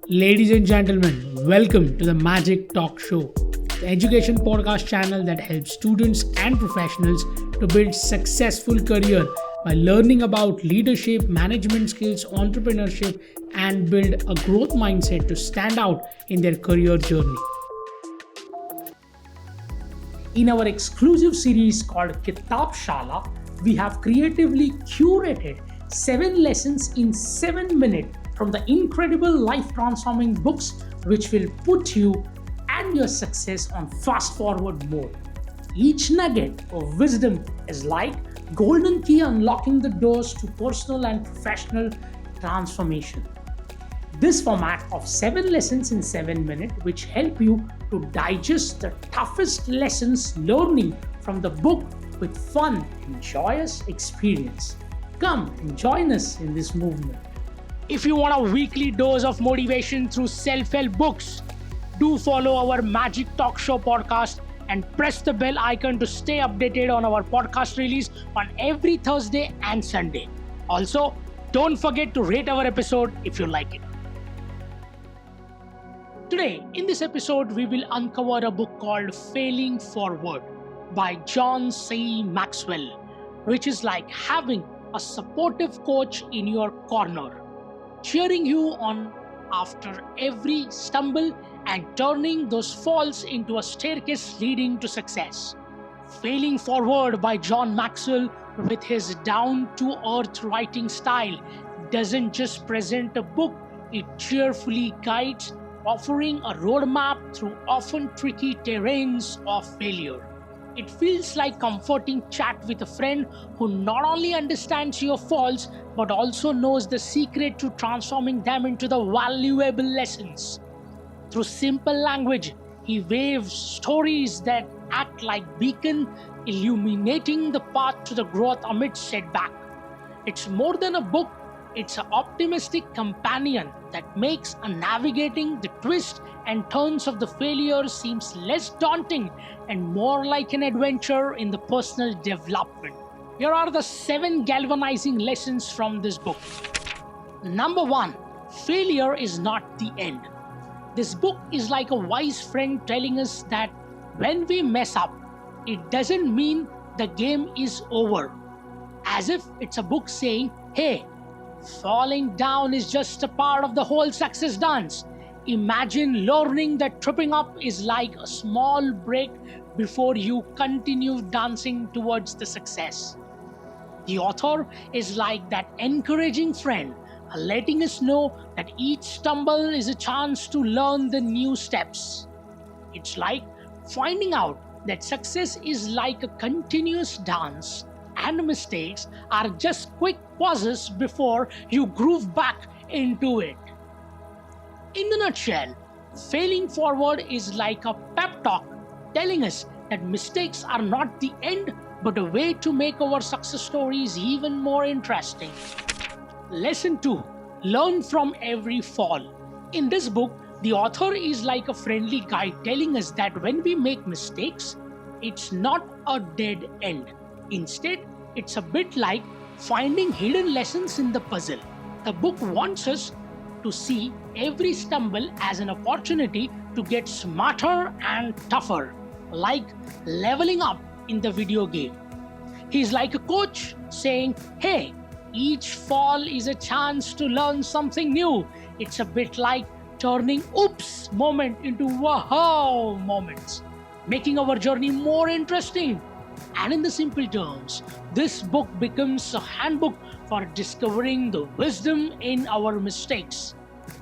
Ladies and gentlemen, welcome to the Magic Talk Show, the education podcast channel that helps students and professionals to build successful career by learning about leadership, management skills, entrepreneurship, and build a growth mindset to stand out in their career journey. In our exclusive series called Kitab Shala, we have creatively curated 7 lessons in 7 minutes from the incredible life transforming books which will put you and your success on fast forward mode. Each nugget of wisdom is like golden key unlocking the doors to personal and professional transformation. This format of 7 lessons in 7 minutes which help you to digest the toughest lessons learning from the book with fun and joyous experience. Come and join us in this movement. If you want a weekly dose of motivation through self-help books, do follow our Magic Talk Show podcast and press the bell icon to stay updated on our podcast release on every Thursday and Sunday. Also, don't forget to rate our episode if you like it. Today, in this episode, we will uncover a book called Failing Forward by John C. Maxwell, which is like having a supportive coach in your corner, cheering you on after every stumble and turning those falls into a staircase leading to success. Failing Forward by John Maxwell, with his down-to-earth writing style, doesn't just present a book, it cheerfully guides, offering a roadmap through often tricky terrains of failure. It feels like comforting chat with a friend who not only understands your faults but also knows the secret to transforming them into the valuable lessons. Through simple language, he waves stories that act like beacon, illuminating the path to the growth amidst setback. It's more than a book, it's an optimistic companion that makes navigating the twists and turns of the failure seems less daunting and more like an adventure in the personal development. Here are the 7 galvanizing lessons from this book. Number 1, failure is not the end. This book is like a wise friend telling us that when we mess up, it doesn't mean the game is over. As if it's a book saying, hey, falling down is just a part of the whole success dance. Imagine learning that tripping up is like a small break before you continue dancing towards the success. The author is like that encouraging friend, letting us know that each stumble is a chance to learn the new steps. It's like finding out that success is like a continuous dance and mistakes are just quick pauses before you groove back into it. In the nutshell, Failing Forward is like a pep talk telling us that mistakes are not the end but a way to make our success stories even more interesting. Lesson 2. Learn from every fall. In this book, the author is like a friendly guide telling us that when we make mistakes, it's not a dead end. Instead, it's a bit like finding hidden lessons in the puzzle. The book wants us to see every stumble as an opportunity to get smarter and tougher, like leveling up in the video game. He's like a coach saying, hey, each fall is a chance to learn something new. It's a bit like turning oops moment into wow moments, making our journey more interesting. And in the simple terms, this book becomes a handbook for discovering the wisdom in our mistakes,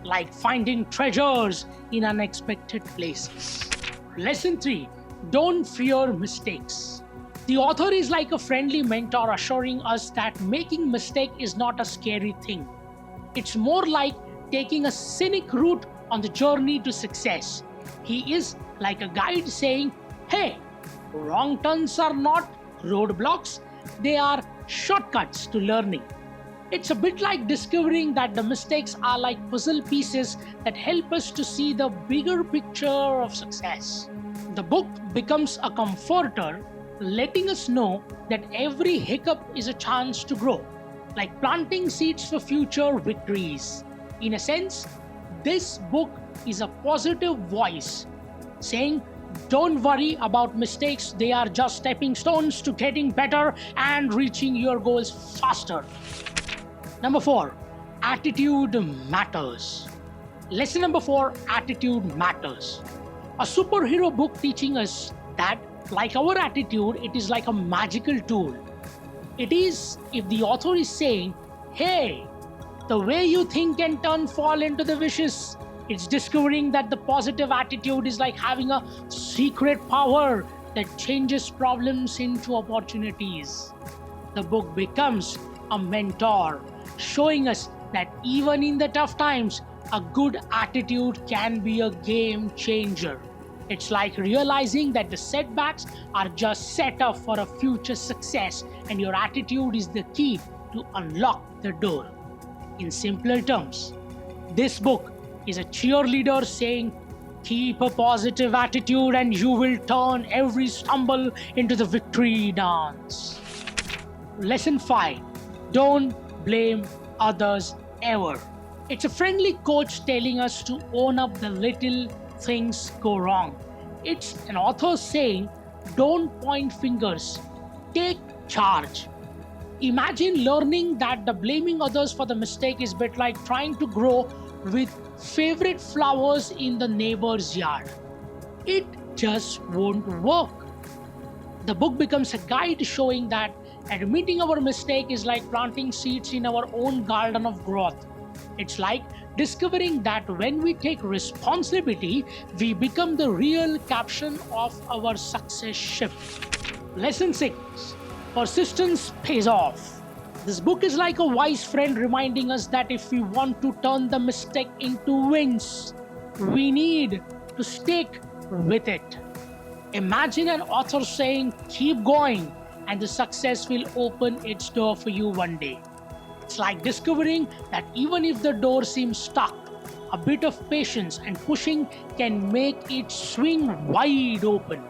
like finding treasures in unexpected places. Lesson 3. Don't fear mistakes. The author is like a friendly mentor assuring us that making mistake is not a scary thing. It's more like taking a scenic route on the journey to success. He is like a guide saying, hey, wrong turns are not roadblocks, they are shortcuts to learning. It's a bit like discovering that the mistakes are like puzzle pieces that help us to see the bigger picture of success. The book becomes a comforter, letting us know that every hiccup is a chance to grow, like planting seeds for future victories. In a sense, This book is a positive voice saying, don't worry about mistakes, they are just stepping stones to getting better and reaching your goals faster. Number 4, attitude matters. Lesson number 4, attitude matters. A superhero book teaching us that, like our attitude, it is like a magical tool. It is if the author is saying, hey, the way you think can turn fall into the vicious. It's discovering that the positive attitude is like having a secret power that changes problems into opportunities. The book becomes a mentor, showing us that even in the tough times, a good attitude can be a game changer. It's like realizing that the setbacks are just set up for a future success, and your attitude is the key to unlock the door. In simpler terms, this book is a cheerleader saying, keep a positive attitude and you will turn every stumble into the victory dance. Lesson 5, don't blame others ever. It's a friendly coach telling us to own up the little things go wrong. It's an author saying, don't point fingers, take charge. Imagine learning that the blaming others for the mistake is a bit like trying to grow with favorite flowers in the neighbor's yard. It just won't work. The book becomes a guide showing that admitting our mistake is like planting seeds in our own garden of growth. It's like discovering that when we take responsibility, we become the real captain of our success ship. Lesson 6, persistence pays off. This book is like a wise friend reminding us that if we want to turn the mistake into wins, we need to stick with it. Imagine an author saying, keep going, and the success will open its door for you one day. It's like discovering that even if the door seems stuck, a bit of patience and pushing can make it swing wide open.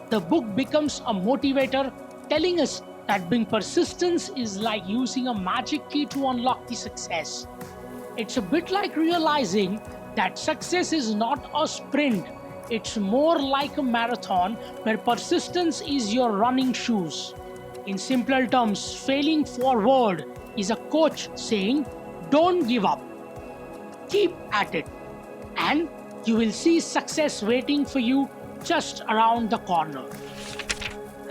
The book becomes a motivator, telling us that being persistent is like using a magic key to unlock the success. It's a bit like realizing that success is not a sprint, it's more like a marathon where persistence is your running shoes. In simpler terms, failing forward is a coach saying, don't give up, keep at it, and you will see success waiting for you just around the corner.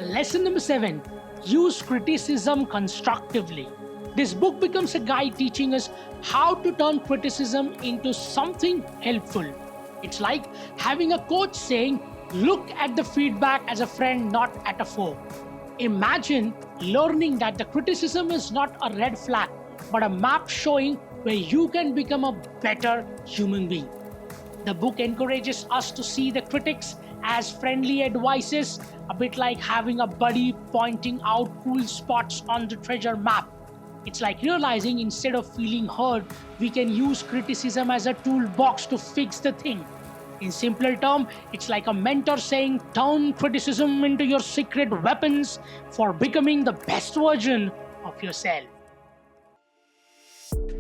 Lesson number 7, use criticism constructively. This book becomes a guide teaching us how to turn criticism into something helpful. It's like having a coach saying, look at the feedback as a friend, not at a foe. Imagine learning that the criticism is not a red flag, but a map showing where you can become a better human being. The book encourages us to see the critics as friendly advices, a bit like having a buddy pointing out cool spots on the treasure map. It's like realizing instead of feeling hurt, we can use criticism as a toolbox to fix the thing. In simpler terms, it's like a mentor saying, turn criticism into your secret weapons for becoming the best version of yourself.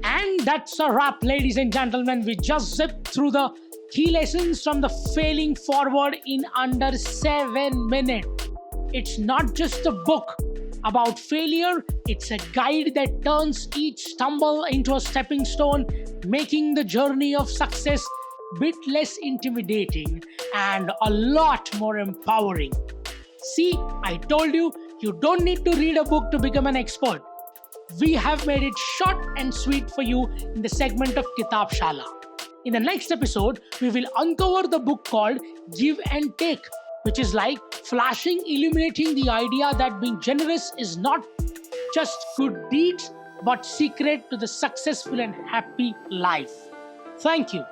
And that's a wrap, ladies and gentlemen. We just zipped through the key lessons from the Failing Forward in under 7 minutes. It's not just a book about failure, it's a guide that turns each stumble into a stepping stone, making the journey of success a bit less intimidating and a lot more empowering. See, I told you, you don't need to read a book to become an expert. We have made it short and sweet for you in the segment of Kitab Shala. In the next episode, we will uncover the book called Give and Take, which is like flashing, illuminating the idea that being generous is not just good deeds, but secret to the successful and happy life. Thank you.